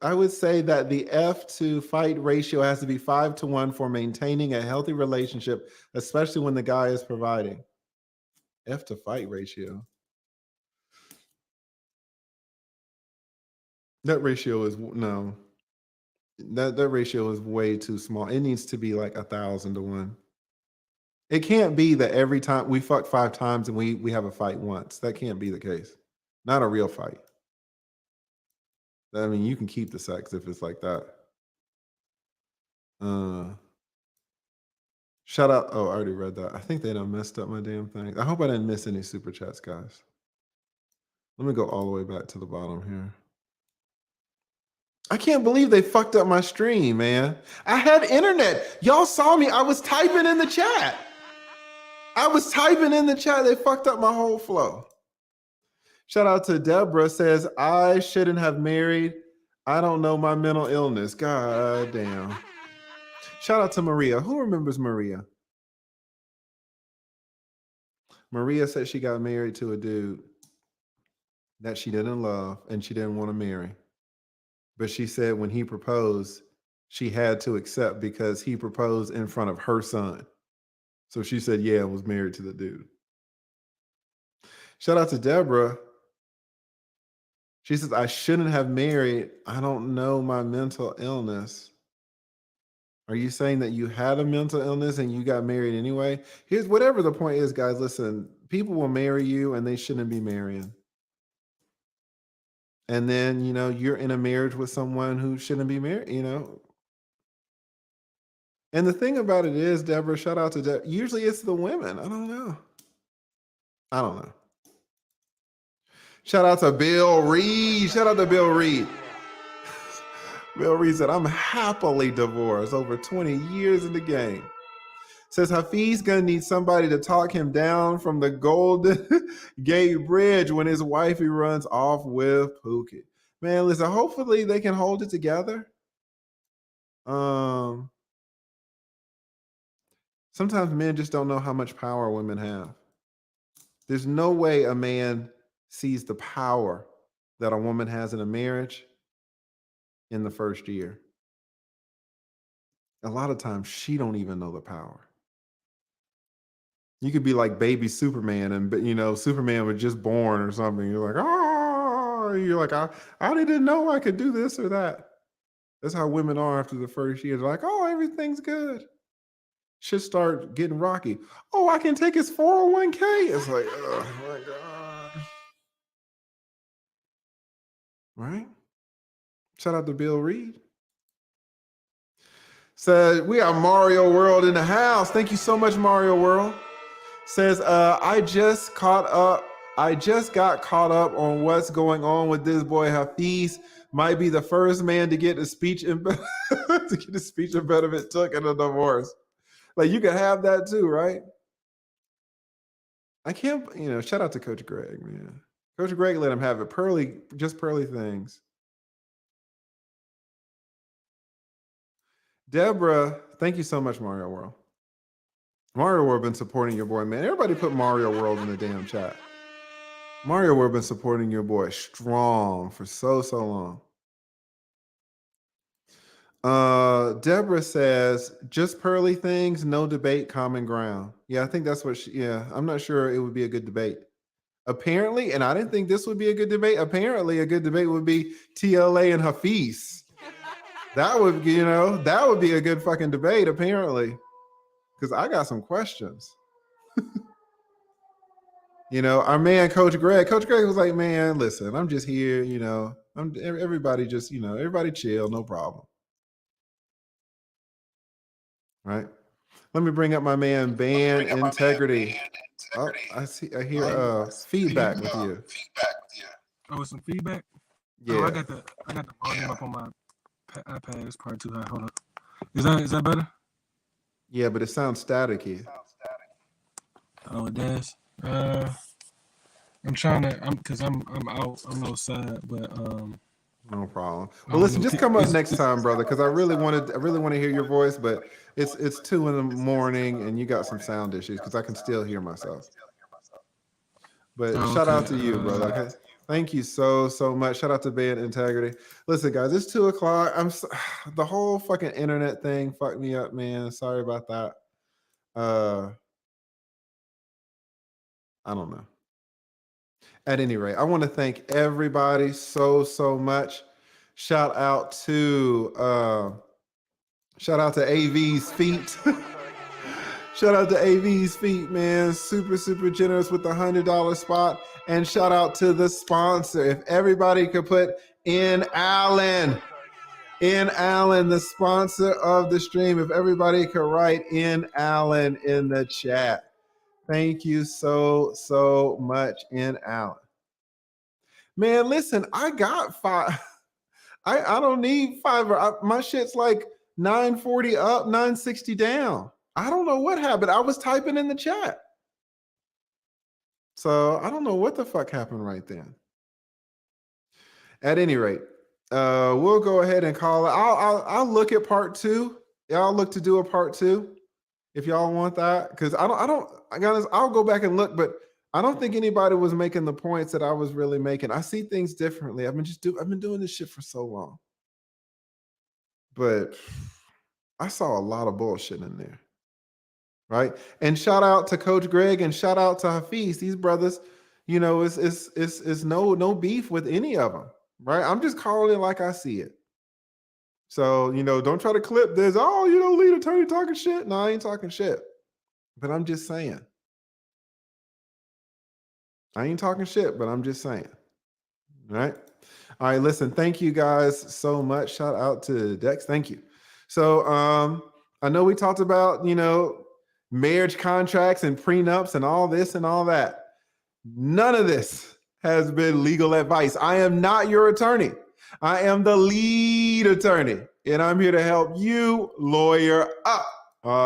I would say that the F to fight ratio has to be 5-to-1 for maintaining a healthy relationship, especially when the guy is providing. F to fight ratio. That ratio is no. That ratio is way too small. It needs to be like 1,000-to-1. It can't be that every time we fuck 5 times and we have a fight once. That can't be the case. Not a real fight. I mean, you can keep the sex if it's like that. Shout out. Oh, I already read that. I think they done messed up my damn thing. I hope I didn't miss any super chats, guys. Let me go all the way back to the bottom here. I can't believe they fucked up my stream, man. I had internet. Y'all saw me. I was typing in the chat. They fucked up my whole flow. Shout out to Deborah, says, I shouldn't have married. I don't know my mental illness. God damn. Shout out to Maria. Who remembers Maria? Maria said she got married to a dude that she didn't love and she didn't want to marry. But she said when he proposed, she had to accept because he proposed in front of her son. So she said, yeah, and was married to the dude. Shout out to Deborah. She says, I shouldn't have married. I don't know my mental illness. Are you saying that you had a mental illness and you got married anyway? Here's whatever the point is, guys. Listen, people will marry you and they shouldn't be marrying. And then, you know, you're in a marriage with someone who shouldn't be married, you know. And the thing about it is, Deborah, shout out to Deborah. Usually it's the women. I don't know. Shout out to Bill Reed. Shout out to Bill Reed. Bill Reed said, I'm happily divorced, over 20 years in the game. Says Hafeez gonna need somebody to talk him down from the Golden Gate Bridge when his wifey runs off with Pookie. Man, listen, hopefully they can hold it together. Sometimes men just don't know how much power women have. There's no way a man sees the power that a woman has in a marriage in the first year. A lot of times she don't even know the power. You could be like baby Superman and, you know, Superman was just born or something. You're like, oh, you're like, I didn't know I could do this or that. That's how women are after the first year. They're like, oh, everything's good. Should start getting rocky. Oh, I can take his 401k. It's like, oh my God. Right? Shout out to Bill Reed. Said, we are Mario World in the house. Thank you so much, Mario World. Says, I just got caught up on what's going on with this boy Hafeez. Might be the first man to get a speech impediment took in a divorce. Like, you could have that too, right? I can't, you know, shout out to Coach Greg, man. Coach Greg let him have it. Just pearly things. Deborah, thank you so much, Mario World. Mario World been supporting your boy, man. Everybody put Mario World in the damn chat. Mario World been supporting your boy strong for so long. Deborah says, just pearly things, no debate, common ground. Yeah, I think that's what I'm not sure it would be a good debate. Apparently, and I didn't think this would be a good debate. Apparently, a good debate would be TLA and Hafeez. That would, you know, that would be a good fucking debate, apparently. Because I got some questions. You know, our man, Coach Greg was like, man, listen, I'm just here, you know, everybody just, you know, everybody chill, no problem. Right? Let me bring up my man, Band Integrity. Oh, I hear feedback with you. Oh, some feedback? Yeah. Oh, I got the volume up on my iPad. It's probably too high. Hold up. Is that better? Yeah, but it sounds staticky. Oh, it does. I'm trying to. I'm out. I'm outside, but no problem. Well, listen, just come up next time, brother, because I really want to hear your voice, but it's 2 a.m. and you got some sound issues because I can still hear myself. But shout out to you, brother. Okay. Thank you so much. Shout out to Band Integrity. Listen, guys, it's 2 o'clock. The whole fucking internet thing fucked me up, man. Sorry about that. I don't know. At any rate, I want to thank everybody so much. Shout out to AV's feet. Shout out to AV's feet, man. Super generous with the $100 spot. And shout out to the sponsor. If everybody could put in Allen, the sponsor of the stream. If everybody could write in Allen in the chat. Thank you so much, in Allen. Man, listen, I got 5. I don't need 5. My shit's like 940 up, 960 down. I don't know what happened. I was typing in the chat. So I don't know what the fuck happened right then. At any rate, we'll go ahead and call it. I'll look at part 2. I'll look to do a part 2 if y'all want that. Because I'll go back and look, but I don't think anybody was making the points that I was really making. I see things differently. I've been doing this shit for so long. But I saw a lot of bullshit in there. right? And shout out to Coach Greg and shout out to Hafeez. These brothers, you know, it's no beef with any of them, right? I'm just calling it like I see it. So, you know, don't try to clip this. Oh, you know, lead attorney talking shit. No, I ain't talking shit. But I'm just saying. I ain't talking shit, but I'm just saying. All right. All right. Listen, thank you guys so much. Shout out to Dex. Thank you. So I know we talked about, you know, marriage contracts and prenups and all this and all that. None of this has been legal advice. I am not your attorney. I am the lead attorney, and I'm here to help you lawyer up.